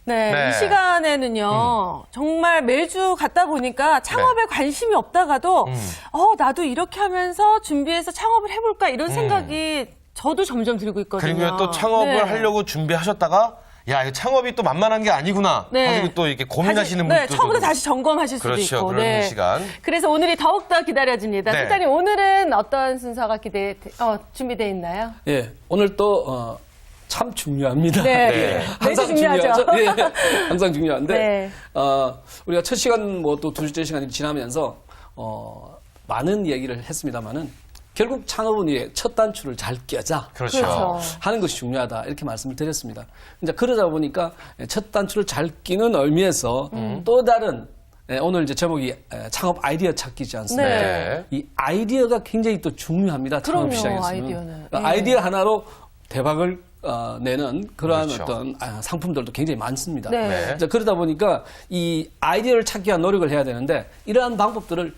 네, 네. 이 시간에는요, 정말 매주 갔다 보니까 창업에 관심이 없다가도, 나도 이렇게 하면서 준비해서 창업을 해볼까 이런 생각이 저도 점점 들고 있거든요. 그리고 또 창업을 네. 하려고 준비하셨다가 야, 이 창업이 또 만만한 게 아니구나. 네. 하시고 또 이렇게 고민하시는 다시, 분도 네, 처음부터 다시 점검하실 수도 그렇죠. 있고. 그런 시간. 그래서 오늘이 더욱더 기다려집니다. 네. 팀장님, 오늘은 어떤 순서가 준비되어 있나요? 예, 오늘 또 참 중요합니다. 네. 네. 매주 중요하죠. 예, 항상 중요한데 네. 우리가 첫 시간 뭐 또 두째 시간이 지나면서 많은 얘기를 했습니다만은 결국 창업은 위해 첫 단추를 잘 껴자 그렇죠. 하는 것이 중요하다 이렇게 말씀을 드렸습니다. 이제 그러다 보니까 첫 단추를 잘 끼는 의미에서 또 다른 오늘 이제 제목이 창업 아이디어 찾기지 않습니까? 네. 이 아이디어가 굉장히 또 중요합니다. 창업 그럼요, 시장에서는. 아이디어는. 네. 아이디어 하나로 대박을 내는 그러한 그렇죠. 어떤 상품들도 굉장히 많습니다. 네. 네. 자, 그러다 보니까 이 아이디어를 찾기 위한 노력을 해야 되는데 이러한 방법들을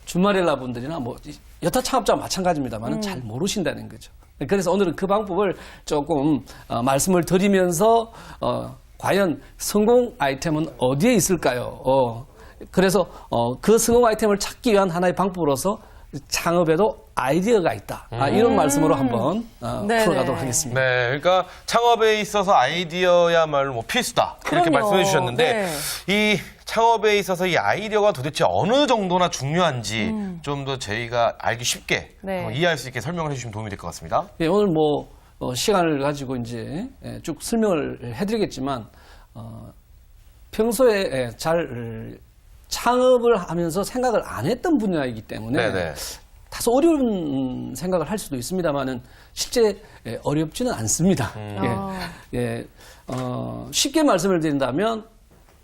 주말일라 분들이나 뭐 여타 창업자와 마찬가지입니다만 잘 모르신다는 거죠. 그래서 오늘은 그 방법을 조금 말씀을 드리면서 과연 성공 아이템은 어디에 있을까요? 그래서 그 성공 아이템을 찾기 위한 하나의 방법으로서 창업에도 아이디어가 있다. 이런 말씀으로 한번 네네. 풀어가도록 하겠습니다. 네, 그러니까 창업에 있어서 아이디어야말로 뭐 필수다. 이렇게 그럼요. 말씀해 주셨는데 네. 이 창업에 있어서 이 아이디어가 도대체 어느 정도나 중요한지 좀 더 저희가 알기 쉽게 네. 이해할 수 있게 설명을 해주시면 도움이 될 것 같습니다. 예, 오늘 뭐 시간을 가지고 이제 쭉 설명을 해드리겠지만 평소에 잘 창업을 하면서 생각을 안 했던 분야이기 때문에 네네. 다소 어려운 생각을 할 수도 있습니다만은 실제 어렵지는 않습니다. 쉽게 말씀을 드린다면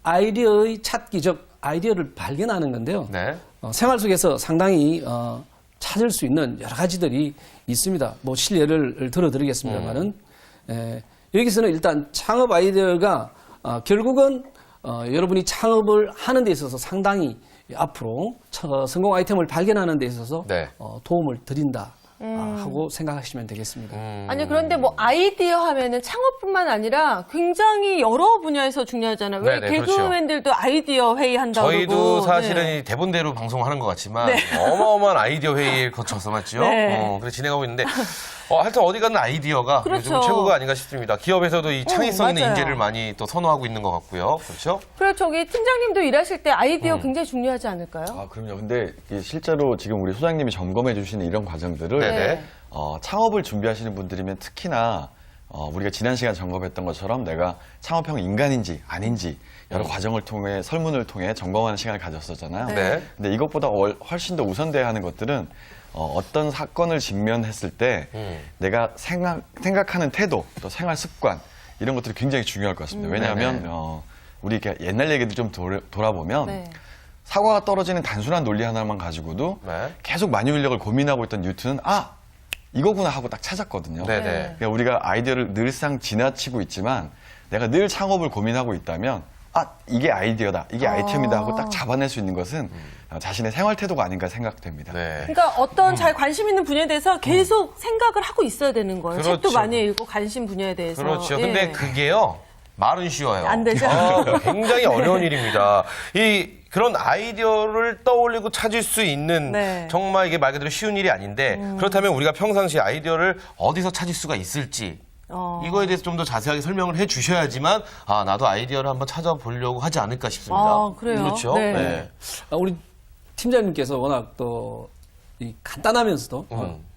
아이디어의 찾기, 즉 아이디어를 발견하는 건데요. 네. 생활 속에서 상당히 찾을 수 있는 여러 가지들이 있습니다. 뭐 실례를 들어드리겠습니다만은 여기서는 일단 창업 아이디어가 결국은 여러분이 창업을 하는 데 있어서 상당히 앞으로 성공 아이템을 발견하는 데 있어서 네. 도움을 드린다 하고 생각하시면 되겠습니다. 아니, 그런데 뭐 아이디어 하면은 창업뿐만 아니라 굉장히 여러 분야에서 중요하잖아요. 왜 네네, 개그우먼들도 아이디어 회의 한다고 저희도 그러고. 사실은 네. 이 대본대로 방송하는 것 같지만 어마어마한 아이디어 회의를 거쳐서 맞죠? 네. 그래서 진행하고 있는데 하여튼 어디 가는 아이디어가 그렇죠. 요즘 최고가 아닌가 싶습니다. 기업에서도 이 창의성 있는 맞아요. 인재를 많이 또 선호하고 있는 것 같고요. 그렇죠? 그리고 저기 팀장님도 일하실 때 아이디어 굉장히 중요하지 않을까요? 아, 그럼요. 근데 이게 실제로 지금 우리 소장님이 점검해 주시는 이런 과정들을 네네. 창업을 준비하시는 분들이면 특히나 우리가 지난 시간 점검했던 것처럼 내가 창업형 인간인지 아닌지 여러 과정을 통해 설문을 통해 점검하는 시간을 가졌었잖아요. 네. 근데 이것보다 훨씬 더 우선돼야 하는 것들은 어떤 사건을 직면했을 때 내가 생각하는 태도 또 생활 습관 이런 것들이 굉장히 중요할 것 같습니다. 왜냐하면 우리 이렇게 옛날 얘기들 좀 돌아보면 네. 사과가 떨어지는 단순한 논리 하나만 가지고도 네. 계속 만유인력을 고민하고 있던 뉴턴은 이거구나 하고 딱 찾았거든요. 네네. 그러니까 우리가 아이디어를 늘상 지나치고 있지만 내가 늘 창업을 고민하고 있다면 이게 아이디어다, 이게 아이템이다 하고 딱 잡아낼 수 있는 것은 자신의 생활 태도가 아닌가 생각됩니다. 네. 그러니까 어떤 잘 관심 있는 분야에 대해서 계속 생각을 하고 있어야 되는 거예요. 그렇죠. 책도 많이 읽고 관심 분야에 대해서. 그렇죠. 예. 근데 그게요. 말은 쉬워요. 안 되죠. 굉장히 어려운 일입니다. 그런 아이디어를 떠올리고 찾을 수 있는 네. 정말 이게 말 그대로 쉬운 일이 아닌데 그렇다면 우리가 평상시 아이디어를 어디서 찾을 수가 있을지 이거에 대해서 좀 더 자세하게 설명을 해 주셔야지만 나도 아이디어를 한번 찾아보려고 하지 않을까 싶습니다. 그래요? 그렇죠. 네. 네. 우리 팀장님께서 워낙 또 이 간단하면서도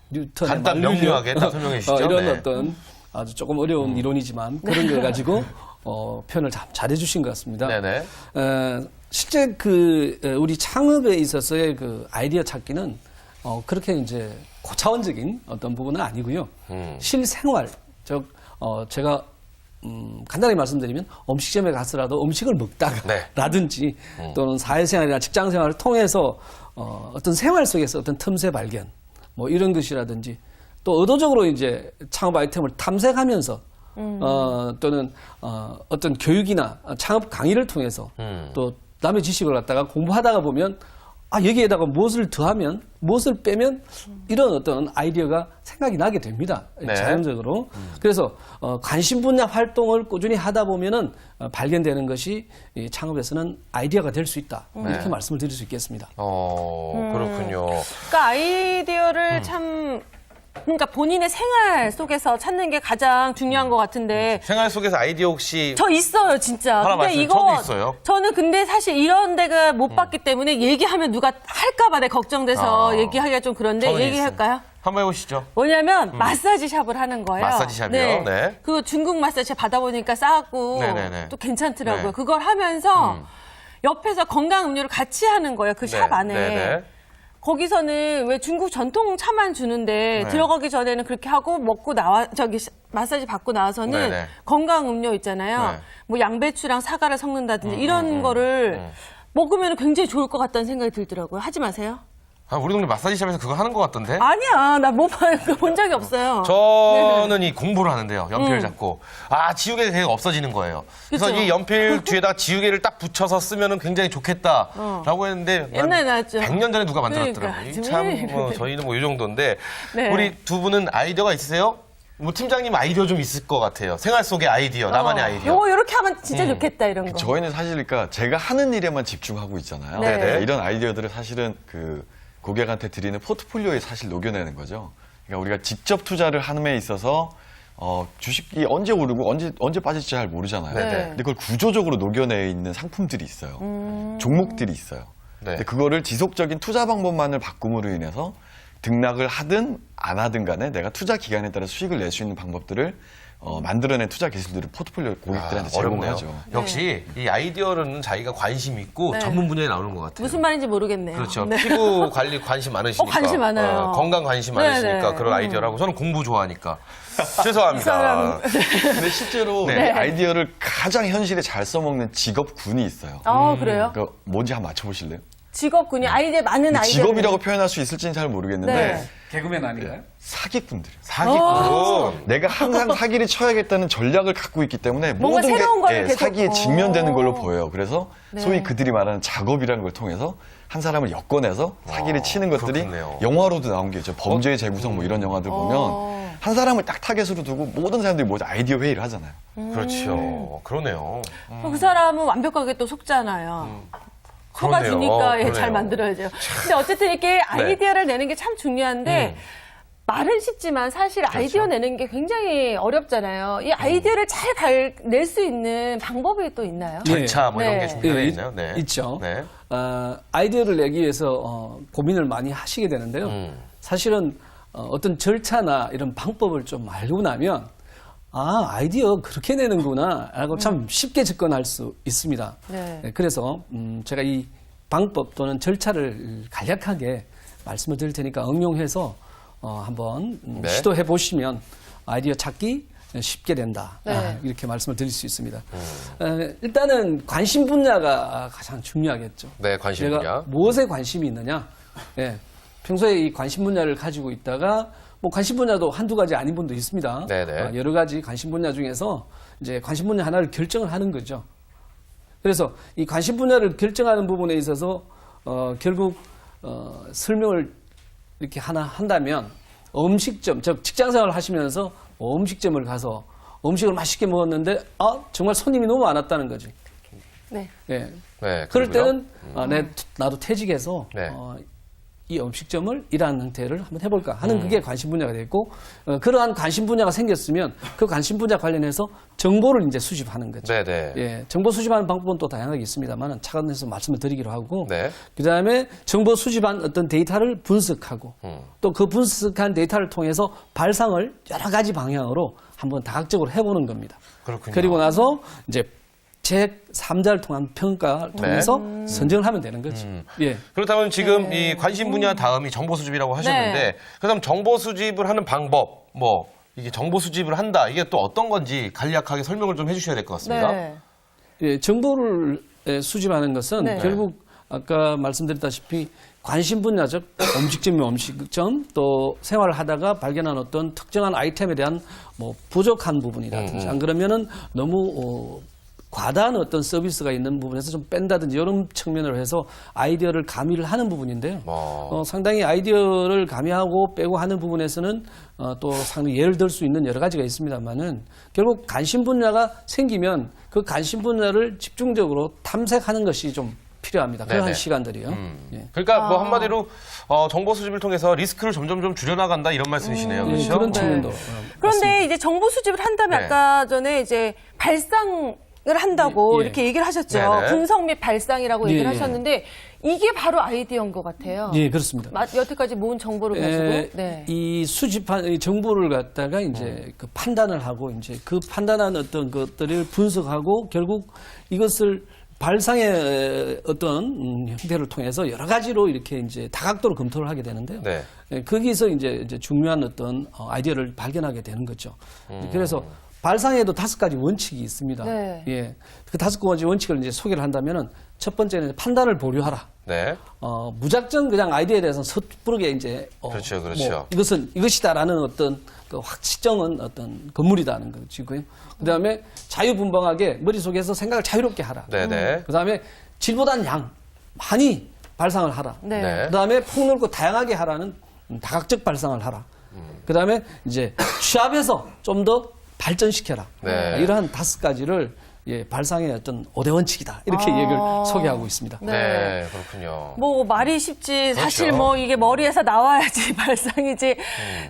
뉴턴의 간단 만유인력, 명료하게 딱 설명해 주시죠. 이런 네. 어떤 아주 조금 어려운 이론이지만 그런 걸 가지고 표현을 잘해 주신 것 같습니다. 네네. 실제 우리 창업에 있어서의 그 아이디어 찾기는 그렇게 이제 고차원적인 어떤 부분은 아니고요. 실생활, 즉 제가 간단히 말씀드리면 음식점에 가서라도 음식을 먹다가라든지 또는 사회생활이나 직장생활을 통해서 어떤 생활 속에서 어떤 틈새 발견 뭐 이런 것이라든지 또 의도적으로 이제 창업 아이템을 탐색하면서 또는 어떤 교육이나 창업 강의를 통해서 또 남의 지식을 갖다가 공부하다가 보면 여기에다가 무엇을 더하면, 무엇을 빼면 이런 어떤 아이디어가 생각이 나게 됩니다. 네. 자연적으로. 그래서 관심 분야 활동을 꾸준히 하다 보면은 발견되는 것이 이 창업에서는 아이디어가 될 수 있다. 이렇게 말씀을 드릴 수 있겠습니다. 그렇군요. 그러니까 아이디어를 참 그러니까 본인의 생활 속에서 찾는 게 가장 중요한 것 같은데 생활 속에서 아이디어 혹시 저 있어요 진짜. 하나 근데 말씀, 이거 저도 있어요. 저는 근데 사실 이런 데가 못 봤기 때문에 얘기하면 누가 할까봐 내 걱정돼서 얘기하기가 좀 그런데 저는 얘기할까요? 한번 해보시죠. 뭐냐면 마사지 샵을 하는 거예요. 마사지 샵이요? 네. 그 중국 마사지 받아보니까 싸고 네네네. 또 괜찮더라고요. 네. 그걸 하면서 옆에서 건강 음료를 같이 하는 거예요. 그 샵 안에. 네네. 거기서는 왜 중국 전통 차만 주는데 네. 들어가기 전에는 그렇게 하고 먹고 나와 마사지 받고 나와서는 네네. 건강 음료 있잖아요. 네. 뭐 양배추랑 사과를 섞는다든지 이런 거를 먹으면 굉장히 좋을 것 같다는 생각이 들더라고요. 하지 마세요. 우리 동네 마사지샵에서 그거 하는 것 같던데? 아니야, 나 뭐 본 적이 없어요. 저는 이 공부를 하는데요. 연필 잡고. 지우개 되게 없어지는 거예요. 그래서 그쵸? 이 연필 뒤에다가 지우개를 딱 붙여서 쓰면 굉장히 좋겠다라고 했는데. 옛날에 나왔죠. 100년 전에 누가 만들었더라고요. 그러니까. 참, 저희는 뭐 이 정도인데. 네. 우리 두 분은 아이디어가 있으세요? 뭐 팀장님 아이디어 좀 있을 것 같아요. 생활 속의 아이디어, 나만의 아이디어. 요거 요렇게 하면 진짜 좋겠다 이런 거. 저희는 사실 그러니까 제가 하는 일에만 집중하고 있잖아요. 네. 네네. 이런 아이디어들을 사실은 그 고객한테 드리는 포트폴리오에 사실 녹여내는 거죠. 그러니까 우리가 직접 투자를 함에 있어서 주식이 언제 오르고 언제 빠질지 잘 모르잖아요. 네네. 근데 그걸 구조적으로 녹여내 있는 상품들이 있어요. 종목들이 있어요. 네. 근데 그거를 지속적인 투자 방법만을 바꿈으로 인해서 등락을 하든 안 하든 간에 내가 투자 기간에 따라 수익을 낼 수 있는 방법들을 만들어낸 투자 기술들을 포트폴리오 고객들한테 어렵네요. 제공하죠. 역시 이 아이디어는 자기가 관심 있고 네. 전문 분야에 나오는 것 같아요. 무슨 말인지 모르겠네요. 그렇죠. 네. 피부 관리 관심 많으시니까. 관심 많아요. 건강 관심 네네. 많으시니까 그런 아이디어라고. 저는 공부 좋아하니까. 죄송합니다. 근데 실제로 네. 이 아이디어를 가장 현실에 잘 써먹는 직업군이 있어요. 그래요? 그 뭔지 한번 맞춰보실래요? 직업군이 아이디어 많은 아이디어. 직업이라고 표현할 수 있을지는 잘 모르겠는데 네. 개그맨 아닌가요? 사기꾼들이에요. 사기꾼. 내가 항상 사기를 쳐야겠다는 전략을 갖고 있기 때문에 뭔가 모든 새로운 거를 게 계속- 사기에 직면되는 걸로 보여요. 그래서 소위 그들이 말하는 작업이라는 걸 통해서 한 사람을 엮어내서 사기를 치는 것들이 그렇겠네요. 영화로도 나온 게 있죠. 범죄의 재구성 뭐 이런 영화들 보면 한 사람을 딱 타겟으로 두고 모든 사람들이 모두 아이디어 회의를 하잖아요. 그렇죠. 그러네요. 그 사람은 완벽하게 또 속잖아요. 속아주니까 그러네요. 잘 만들어야죠. 근데 어쨌든 이렇게 아이디어를 내는 게 참 중요한데 말은 쉽지만 사실 아이디어 내는 게 굉장히 어렵잖아요. 이 아이디어를 잘 낼 수 있는 방법이 또 있나요? 절차 뭐 이런 네. 게 준비되어 있나요? 네. 있죠. 네. 아이디어를 내기 위해서 고민을 많이 하시게 되는데요. 사실은 어떤 절차나 이런 방법을 좀 알고 나면 아이디어 그렇게 내는구나 라고 참 쉽게 접근할 수 있습니다. 네. 그래서 제가 이 방법 또는 절차를 간략하게 말씀을 드릴 테니까 응용해서 한번 네. 시도해 보시면 아이디어 찾기 쉽게 된다. 네. 이렇게 말씀을 드릴 수 있습니다. 일단은 관심 분야가 가장 중요하겠죠. 네, 관심 내가 분야. 무엇에 관심이 있느냐. 예. 평소에 이 관심 분야를 가지고 있다가 뭐 관심 분야도 한두 가지 아닌 분도 있습니다. 네네. 여러 가지 관심 분야 중에서 이제 관심 분야 하나를 결정을 하는 거죠. 그래서 이 관심 분야를 결정하는 부분에 있어서 결국 설명을 이렇게 하나 한다면 음식점, 즉 직장생활을 하시면서 음식점을 가서 음식을 맛있게 먹었는데 정말 손님이 너무 많았다는 거지. 네. 예. 네. 그럴 그리고요? 때는 나도 퇴직해서 네. 이 음식점을 일하는 형태를 한번 해볼까 하는 그게 관심 분야가 되고 그러한 관심 분야가 생겼으면 그 관심 분야 관련해서 정보를 이제 수집하는 거죠. 네네. 예, 정보 수집하는 방법은 또 다양하게 있습니다만 차관해서 말씀을 드리기로 하고 네. 그다음에 정보 수집한 어떤 데이터를 분석하고 또 그 분석한 데이터를 통해서 발상을 여러 가지 방향으로 한번 다각적으로 해보는 겁니다. 그렇군요. 그리고 나서 이제 제3자를 통한 평가를 통해서 선정을 하면 되는 거죠. 예. 그렇다면 지금 이 관심 분야 다음이 정보 수집이라고 하셨는데, 네. 그다음 정보 수집을 하는 방법, 뭐 이게 정보 수집을 한다, 이게 또 어떤 건지 간략하게 설명을 좀 해주셔야 될 것 같습니다. 네. 예, 정보를 수집하는 것은 네. 결국 아까 말씀드렸다시피 관심 분야적 음식점이면 음식점 또 생활을 하다가 발견한 어떤 특정한 아이템에 대한 뭐 부족한 부분이라든지 안 그러면은 너무 과다한 어떤 서비스가 있는 부분에서 좀 뺀다든지 이런 측면으로 해서 아이디어를 가미를 하는 부분인데요. 상당히 아이디어를 가미하고 빼고 하는 부분에서는 또 상당히 예를 들 수 있는 여러 가지가 있습니다만은 결국 관심 분야가 생기면 그 관심 분야를 집중적으로 탐색하는 것이 좀 필요합니다. 그러한 네네. 시간들이요. 예. 그러니까 뭐 한마디로 정보 수집을 통해서 리스크를 점점 좀 줄여나간다 이런 말씀이시네요. 예, 그렇죠? 그런 측면도. 그런데 이제 정보 수집을 한다면 네. 아까 전에 이제 발상을 한다고 예, 예. 이렇게 얘기를 하셨죠. 네네. 분석 및 발상이라고 예, 얘기를 예. 하셨는데 이게 바로 아이디어인 것 같아요. 예, 그렇습니다. 여태까지 모은 정보를 가지고. 네. 이 수집한 이 정보를 갖다가 이제 그 판단을 하고 이제 그 판단한 어떤 것들을 분석하고 결국 이것을 발상의 어떤 형태를 통해서 여러 가지로 이렇게 이제 다각도로 검토를 하게 되는데요. 네. 예, 거기서 이제 중요한 어떤 아이디어를 발견하게 되는 거죠. 그래서 발상에도 5가지 원칙이 있습니다. 네. 예. 그 5가지 원칙을 이제 소개를 한다면은 첫 번째는 판단을 보류하라. 네. 무작정 그냥 아이디어에 대해서는 섣부르게 이제 그렇죠, 그렇죠. 뭐 이것이다라는 어떤 그 확정은 어떤 건물이다는 것이고요. 그다음에 자유분방하게 머릿속에서 생각을 자유롭게 하라. 네네. 그다음에 질보단 양 많이 발상을 하라. 네. 네. 그다음에 폭넓고 다양하게 하라는 다각적 발상을 하라. 그다음에 이제 취합해서 좀 더 발전시켜라. 네. 이러한 5가지를 예, 발상의 어떤 5대 원칙이다. 이렇게 얘기를 소개하고 있습니다. 네, 그렇군요. 뭐 말이 쉽지 사실 그렇죠. 뭐 이게 머리에서 나와야지 발상이지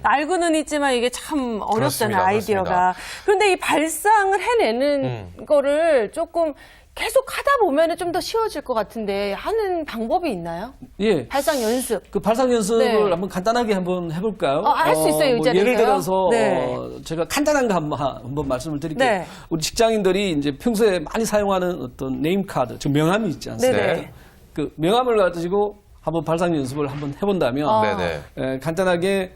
알고는 있지만 이게 참 어렵잖아요. 그렇습니다, 아이디어가. 그렇습니다. 그런데 이 발상을 해내는 거를 조금 계속 하다 보면은 좀 더 쉬워질 것 같은데 하는 방법이 있나요? 예. 발상 연습. 그 발상 연습을 네. 한번 간단하게 한번 해볼까요? 할 수 있어요, 이 뭐 자리에서요? 예를 들어서 네. 제가 간단한 거 한번 말씀을 드릴게요. 네. 우리 직장인들이 이제 평소에 많이 사용하는 어떤 네임 카드, 즉 명함이 있지 않습니까? 네네. 그 명함을 가지고 한번 발상 연습을 한번 해본다면 네네. 간단하게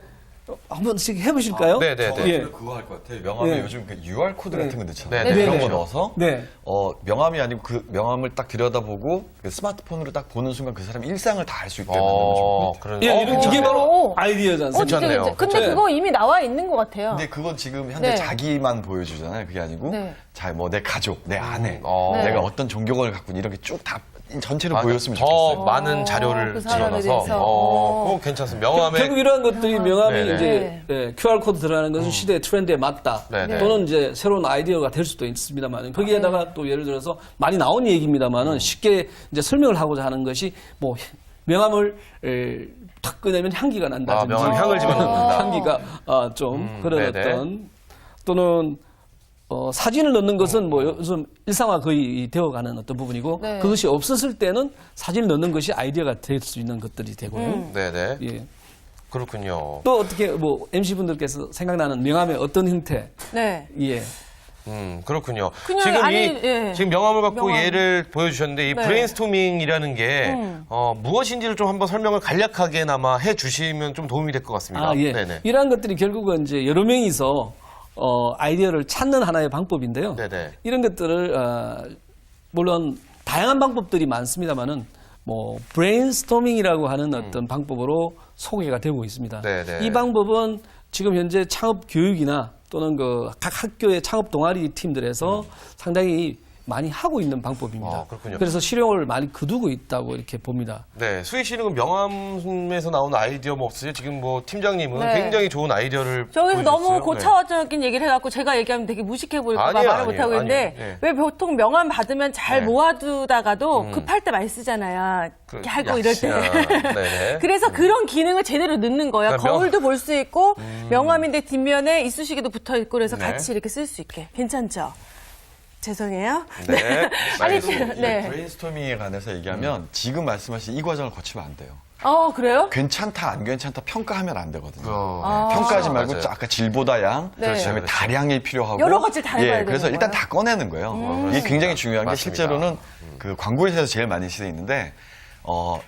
한 번씩 해보실까요? 네네네. 예. 그거 할 것 같아요. 명함에 네. 요즘 그 QR 코드 같은 거 넣잖아요. 네, 네, 그런 거 그렇죠. 넣어서 네. 명함이 아니고 그 명함을 딱 들여다보고 그 스마트폰으로 딱 보는 순간 그 사람의 일상을 다 알 수 있게 만드는 거죠. 그런. 예, 이게 괜찮네요. 바로 아이디어지 않습니까? 괜찮네요. 근데 그렇죠. 그거 이미 나와 있는 것 같아요. 근데 그건 지금 현재 네. 자기만 보여주잖아요. 그게 아니고 네. 뭐 내 가족, 내 아내, 네. 내가 어떤 종교관을 갖고 있는 이런 게 쭉 다 전체를 보였으면 더 좋겠어요. 많은 자료를 그 사람에 집어넣어서. 대해서. 그거 괜찮습니다. 명함에. 결국 이러한 것들이 명함이 네네. 이제 QR 코드 들어가는 것은 시대의 트렌드에 맞다. 네네. 또는 이제 새로운 아이디어가 될 수도 있습니다만 거기에다가 또 예를 들어서 많이 나온 얘기입니다만은 쉽게 이제 설명을 하고자 하는 것이 뭐 명함을 탁 꺼내면 향기가 난다든지 명함 향을 집어넣는다. 향기가 좀 그런 네네. 어떤 또는 사진을 넣는 것은 뭐 요즘 일상화 거의 되어가는 어떤 부분이고 네. 그것이 없었을 때는 사진을 넣는 것이 아이디어가 될 수 있는 것들이 되고요. 네네. 예. 그렇군요. 또 어떻게 뭐 MC 분들께서 생각나는 명함의 어떤 형태? 네. 예. 그렇군요. 그냥 지금 아니, 예. 지금 명함을 갖고 명함. 예를 보여주셨는데 이 네. 브레인스토밍이라는 게 무엇인지를 좀 한번 설명을 간략하게나마 해주시면 좀 도움이 될 것 같습니다. 아, 예. 네네. 이러한 것들이 결국은 이제 여러 명이서 아이디어를 찾는 하나의 방법인데요. 네네. 이런 것들을 물론 다양한 방법들이 많습니다만은 뭐 브레인스토밍이라고 하는 어떤 방법으로 소개가 되고 있습니다. 네네. 이 방법은 지금 현재 창업 교육이나 또는 그 각 학교의 창업 동아리 팀들에서 상당히 많이 하고 있는 방법입니다. 아, 그렇군요. 그래서 실용을 많이 거두고 있다고 이렇게 봅니다. 네, 수희 씨는 그 명함에서 나오는 아이디어 뭐 없으세요? 지금 뭐 팀장님은 네. 굉장히 좋은 아이디어를 저기서 너무 보여주셨어요. 고차원적인 얘기를 해갖고 제가 얘기하면 되게 무식해 보일까 봐 아니에요, 말을 못하고 아니에요, 있는데 아니에요. 네. 왜 보통 명함 받으면 잘 네. 모아두다가도 급할 때 많이 쓰잖아요. 이렇게 하고 이럴 때. 네네. 그래서 그런 기능을 제대로 넣는 거예요. 그러니까 거울도 볼 수 있고 명함인데 뒷면에 이쑤시개도 붙어 있고 그래서 네. 같이 이렇게 쓸 수 있게. 괜찮죠? 죄송해요. 네. 아니, 알겠습니다. 네. 브레인스토밍에 관해서 얘기하면 지금 말씀하신 이 과정을 거치면 안 돼요. 그래요? 괜찮다 안 괜찮다 평가하면 안 되거든요. 네. 평가하지 말고 맞아요. 아까 질보다 양, 네. 그다음에 그렇죠. 다량이 필요하고 여러 가지를 다 해봐야 그래서 되는 일단 거예요? 다 꺼내는 거예요. 이게 굉장히 중요한 게 맞습니다. 실제로는 그 광고회사에서 제일 많이 시대 있는데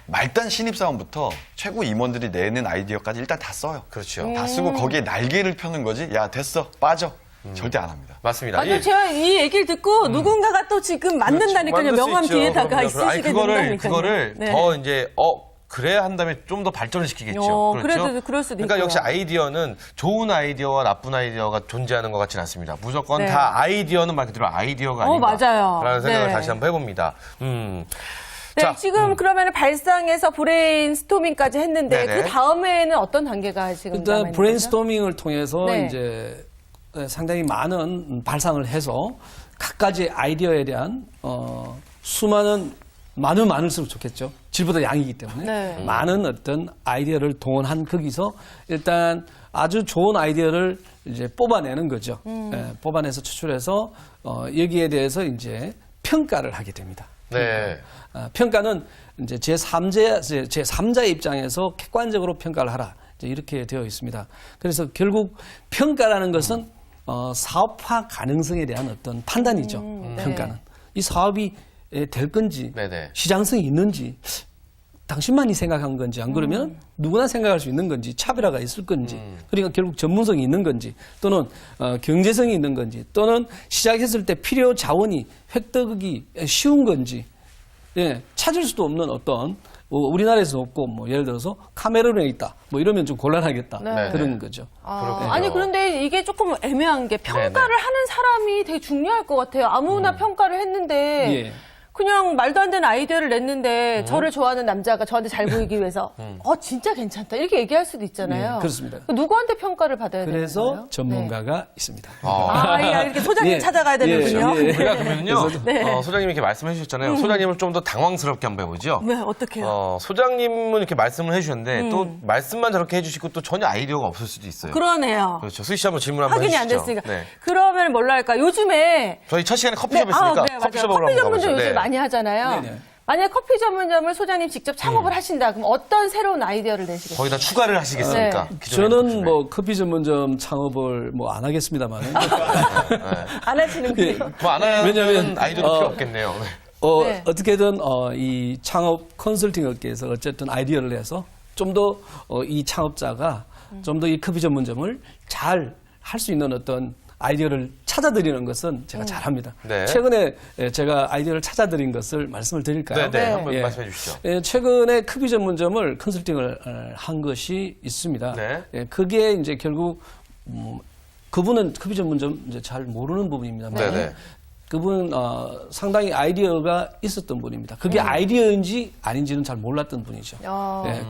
말단 신입사원부터 최고 임원들이 내는 아이디어까지 일단 다 써요. 그렇죠. 다 쓰고 거기에 날개를 펴는 거지. 야 됐어 빠져. 절대 안 합니다. 맞습니다. 맞아요. 제가 이 얘기를 듣고 누군가가 또 지금 만든다니까요. 만들 수 명함 있죠. 뒤에다가 그럼요. 있으시게 그거를 된다니까요. 네. 더 이제 그래야 한다면 좀 더 발전을 시키겠죠. 그렇죠? 그래도 그럴 수도 그러니까 있고요. 역시 아이디어는 좋은 아이디어와 나쁜 아이디어가 존재하는 것 같지는 않습니다. 무조건 네. 다 아이디어는 말 그대로 아이디어가 아닌가. 맞아요. 라는 생각을 네. 다시 한번 해봅니다. 네, 자, 지금 그러면 발상에서 브레인스토밍까지 했는데 네네. 그 다음에는 어떤 단계가 지금 남아 일단 있는 브레인스토밍을 통해서 네. 이제 상당히 많은 발상을 해서 각가지 아이디어에 대한 수많은 많을수록 좋겠죠. 질보다 양이기 때문에 네. 많은 어떤 아이디어를 동원한 거기서 일단 아주 좋은 아이디어를 이제 뽑아내는 거죠. 뽑아내서 추출해서 여기에 대해서 이제 평가를 하게 됩니다. 네. 평가는 이제 제3자의 입장에서 객관적으로 평가를 하라. 이제 이렇게 되어 있습니다. 그래서 결국 평가라는 것은 사업화 가능성에 대한 어떤 판단이죠. 평가는. 이 사업이 될 건지, 네네. 시장성이 있는지, 당신만이 생각한 건지, 안 그러면 누구나 생각할 수 있는 건지, 차별화가 있을 건지, 그러니까 결국 전문성이 있는 건지, 또는 경제성이 있는 건지, 또는 시작했을 때 필요 자원이 획득이 쉬운 건지, 예, 찾을 수도 없는 어떤 우리나라에서 없고 뭐 예를 들어서 카메룬에 있다 뭐 이러면 좀 곤란하겠다 네. 그런 거죠. 그렇군요. 아니 그런데 이게 조금 애매한 게 평가를 네네. 하는 사람이 되게 중요할 것 같아요. 아무나 평가를 했는데 예. 그냥 말도 안 되는 아이디어를 냈는데 저를 좋아하는 남자가 저한테 잘 보이기 위해서 진짜 괜찮다 이렇게 얘기할 수도 있잖아요. 네, 그렇습니다. 누구한테 평가를 받아야 되는 그래서 거예요? 전문가가 있습니다. 이렇게 소장님 예. 찾아가야 되는군요. 예, 예. 우리가 그러면요, 네. 소장님이 이렇게 말씀해 주셨잖아요. 소장님을 좀 더 당황스럽게 한번 해보죠. 네, 어떡해요? 소장님은 이렇게 말씀을 해주셨는데 또 말씀만 저렇게 해주시고 또 전혀 아이디어가 없을 수도 있어요. 그러네요. 그렇죠. 수희 씨 한번 질문 한번 확인이 해주시죠. 안 됐으니까. 네. 그러면 뭘로 할까? 요즘에 저희 첫 시간에 커피숍 했으니까 네, 맞아요. 커피숍으로 커피 한번 전문점 가보죠. 요즘 네. 많이 하잖아요. 네네. 만약에 커피 전문점을 소장님 직접 창업을 하신다. 그럼 어떤 새로운 아이디어를 내시겠어요? 거기다 추가를 하시겠습니까? 네. 기존의 저는 커피숍에. 뭐 커피 전문점 창업을 뭐 안 하겠습니다만 안 하시는군요. 뭐안 하는 왜냐면, 아이디어도 필요 없겠네요. 네. 네. 어떻게든 이 창업 컨설팅 업계에서 어쨌든 아이디어를 내서 좀 더 이 창업자가 좀 더 이 커피 전문점을 잘 할 수 있는 어떤 아이디어를 찾아드리는 것은 제가 잘합니다. 네. 최근에 제가 아이디어를 찾아드린 것을 말씀을 드릴까요? 네, 네. 한번 예. 말씀해 주시죠. 최근에 커피 전문점을 컨설팅을 한 것이 있습니다. 네. 그게 이제 결국 그분은 커피 전문점 이제 잘 모르는 부분입니다. 네, 네. 그분 상당히 아이디어가 있었던 분입니다. 그게 아이디어인지 아닌지는 잘 몰랐던 분이죠.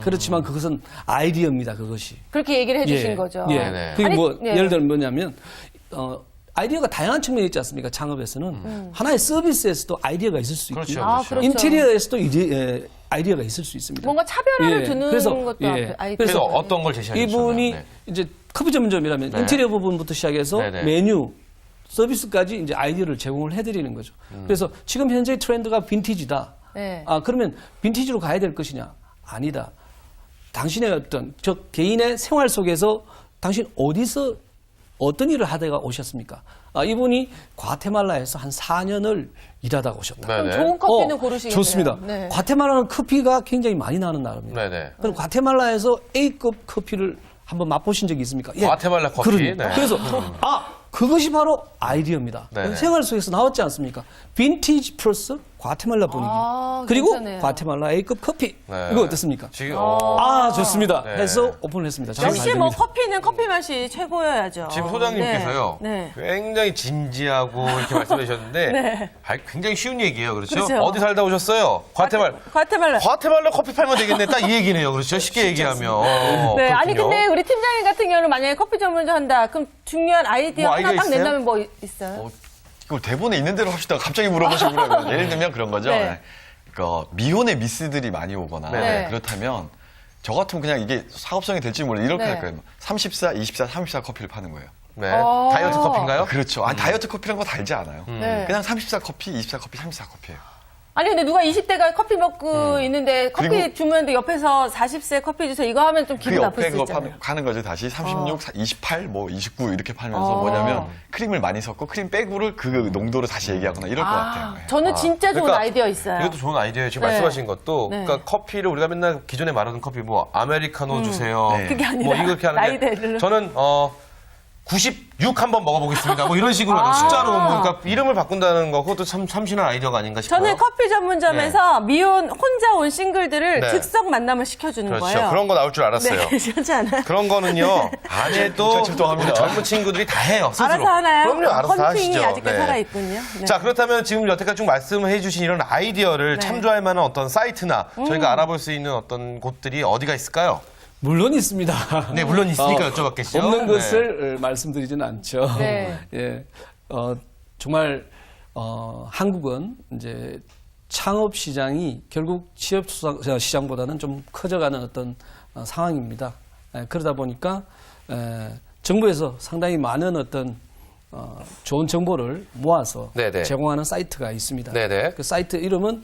그렇지만 그것은 아이디어입니다. 그것이. 그렇게 얘기를 해주신 거죠. 예. 네네. 그게 아니, 뭐 네. 예를 들면 뭐냐면 아이디어가 다양한 측면이 있지 않습니까? 창업에서는 하나의 서비스에서도 아이디어가 있을 수 있고요. 그렇죠, 아, 그렇죠. 인테리어에서도 아이디어가 있을 수 있습니다. 뭔가 차별화를 예. 두는 그래서, 것도 예. 아이디어. 그래서 어떤 걸 제시하셨나요? 이분이 네. 이제 커피 전문점이라면 네. 인테리어 부분부터 시작해서 네네. 메뉴, 서비스까지 이제 아이디어를 제공을 해드리는 거죠. 그래서 지금 현재 트렌드가 빈티지다. 네. 그러면 빈티지로 가야 될 것이냐? 아니다. 당신의 어떤 개인의 생활 속에서 당신 어디서 어떤 일을 하다가 오셨습니까? 이분이 과테말라에서 한 4년을 일하다가 오셨다. 네네. 그럼 좋은 커피는 고르시겠네요. 좋습니다. 네. 과테말라는 커피가 굉장히 많이 나는 나라입니다. 네네. 그럼 과테말라에서 A급 커피를 한번 맛보신 적이 있습니까? 과테말라 커피. 그러니까. 네. 그래서 그것이 바로 아이디어입니다. 네네. 생활 속에서 나왔지 않습니까? 빈티지 플러스 과테말라 분위기. 그리고 괜찮네요. 과테말라 A급 커피. 네. 이거 어떻습니까? 지금 좋습니다. 네. 해서 오픈을 했습니다. 잘 역시 뭐 됩니다. 커피는 커피 맛이 최고여야죠. 지금 소장님께서요. 네. 굉장히 진지하고 이렇게 말씀해 주셨는데 네. 굉장히 쉬운 얘기예요. 그렇죠? 그렇죠. 어디 살다 오셨어요? 과테말라. 과테말라 커피 팔면 되겠네. 딱 이 얘기네요. 그렇죠? 쉽게 얘기하면. 네, 아니 그렇군요. 근데 우리 팀장님 같은 경우는 만약에 커피 전문점 한다. 그럼 중요한 아이디어 뭐 하나 아이디어 딱 있어요? 낸다면 뭐 있어요? 그걸 대본에 있는 대로 합시다. 갑자기 물어보시고 그러면 예를 들면 그런 거죠. 네. 네. 그러니까 미혼의 미스들이 많이 오거나 네. 그렇다면 저 같으면 그냥 이게 사업성이 될지 몰라 이렇게 네. 할 거예요. 34, 24, 34 커피를 파는 거예요. 네. 어. 다이어트 커피인가요? 그렇죠. 다이어트 커피라는 거 달지 않아요. 네. 그냥 34 커피, 24 커피, 34 커피예요. 아니 근데 누가 20대가 커피 먹고 있는데 커피 그리고- 주문했는데 옆에서 40세 커피 주세요. 이거 하면 좀 그 기분 나쁠 옆에 수 거 있잖아요. 가는 거죠. 다시 36, 28, 뭐 29 이렇게 팔면서 뭐냐면 크림을 많이 섞고 크림 빼고를 그 농도를 다시 얘기하거나 이럴 것 같아요. 네. 저는 진짜 좋은 그러니까 아이디어 있어요. 이것도 좋은 아이디어예요. 지금 네. 말씀하신 것도. 네. 그러니까 커피를 우리가 맨날 기존에 말하던 커피 뭐 아메리카노 주세요. 네. 그게 아니라 뭐 이렇게 나이 하는데 대를. 저는 96 한번 먹어보겠습니다. 뭐 이런 식으로 숫자로 뭐 그러니까 이름을 바꾼다는 거 그것도 참 참신한 아이디어가 아닌가 싶어요. 저는 커피 전문점에서 미혼 혼자 온 싱글들을 네. 즉석 만남을 시켜주는 그렇죠. 거예요. 그런 거 나올 줄 알았어요. 네, 그렇지 않아요? 그런 거는요 안 해도 출동합니다. 우리 젊은 친구들이 다 해요 스스로. 알아서 하나요? 그럼요, 알아서 다 헌팅이 하시죠. 아직까지 네. 살아있군요. 네. 자 그렇다면 지금 여태까지 쭉 말씀해주신 이런 아이디어를 네. 참조할 만한 어떤 사이트나 저희가 알아볼 수 있는 어떤 곳들이 어디가 있을까요? 물론 있습니다. 네, 물론 있으니까 여쭤봤겠죠. 없는 네. 것을 말씀드리지는 않죠. 네. 예, 정말 한국은 이제 창업 시장이 결국 취업 시장보다는 좀 커져가는 어떤 상황입니다. 그러다 보니까 정부에서 상당히 많은 어떤 좋은 정보를 모아서 네네. 제공하는 사이트가 있습니다. 네네. 그 사이트 이름은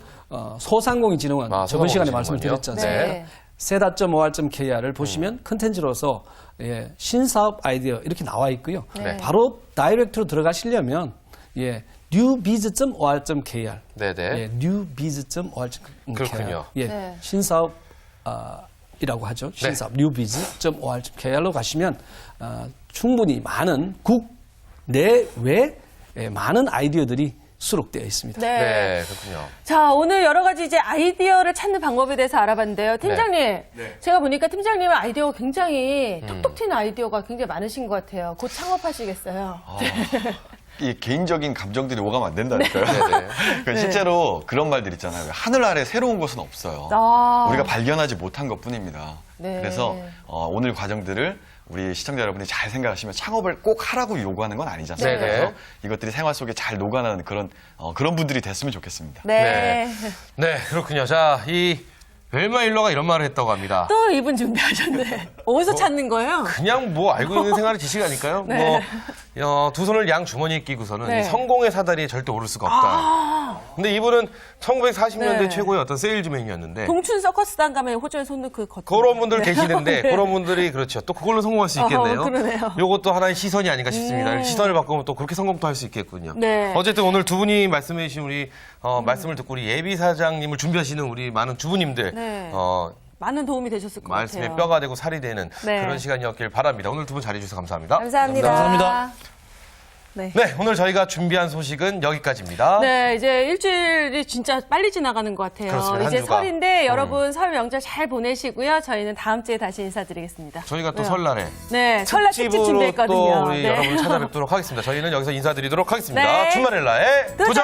소상공인진흥원. 아, 저번 시간에 소상공인진흥원이요? 말씀을 드렸지 않습니까? 네. 세다.or.kr을 보시면 컨텐츠로서 신사업 아이디어 이렇게 나와 있고요. 네. 바로 다이렉트로 들어가시려면 newbiz.or.kr 네네. newbiz.or.kr 그렇군요. 네. 신사업 이라고 하죠. 신사업 newbiz.or.kr로 가시면 충분히 많은 국내외 많은 아이디어들이 수록되어 있습니다. 네. 네, 그렇군요. 자, 오늘 여러 가지 이제 아이디어를 찾는 방법에 대해서 알아봤는데요. 팀장님, 제가 보니까 팀장님은 아이디어가 굉장히 톡톡 튀는 아이디어가 굉장히 많으신 것 같아요. 곧 창업하시겠어요. 이 개인적인 감정들이 오가면 안 된다니까요. 네네. 그러니까 실제로 그런 말들 있잖아요. 하늘 아래 새로운 것은 없어요. 아. 우리가 발견하지 못한 것뿐입니다. 네. 그래서 오늘 과정들을 우리 시청자 여러분이 잘 생각하시면 창업을 꼭 하라고 요구하는 건 아니지 않습니까? 네네. 그래서 이것들이 생활 속에 잘 녹아나는 그런 분들이 됐으면 좋겠습니다. 네. 네, 그렇군요. 자, 이 웰마 일러가 이런 말을 했다고 합니다. 또 이분 준비하셨네. 어디서 찾는 거예요? 그냥 뭐 알고 있는 생활의 지식 아닐까요? 네. 뭐, 두 손을 양 주머니에 끼고서는 네. 이 성공의 사다리에 절대 오를 수가 없다. 근데 이분은 1940년대 네. 최고의 어떤 세일즈맨이었는데 동춘 서커스단 가면 호주에 손 넣고 걷던 그런 분들 네. 계시는데 네. 그런 분들이 그렇죠. 또 그걸로 성공할 수 있겠네요. 그러네요. 요것도 하나의 시선이 아닌가 싶습니다. 시선을 바꾸면 또 그렇게 성공도 할 수 있겠군요. 네. 어쨌든 오늘 두 분이 말씀해 주신 우리 말씀을 듣고 우리 예비 사장님을 준비하시는 우리 많은 주부님들 네. 많은 도움이 되셨을 것 말씀에 같아요. 뼈가 되고 살이 되는 네. 그런 시간이었길 바랍니다. 오늘 두 분 잘해 주셔서 감사합니다. 감사합니다. 감사합니다. 네. 네, 오늘 저희가 준비한 소식은 여기까지입니다. 네, 이제 일주일이 진짜 빨리 지나가는 것 같아요. 그렇습니다. 한 이제 주가. 설인데 여러분 설 명절 잘 보내시고요. 저희는 다음 주에 다시 인사드리겠습니다. 저희가 또 왜요? 설날에 네, 설날 특집 특집으로 준비했거든요. 또 우리 네. 여러분 찾아뵙도록 하겠습니다. 저희는 여기서 인사드리도록 하겠습니다. 네. 충만엘라의 도전!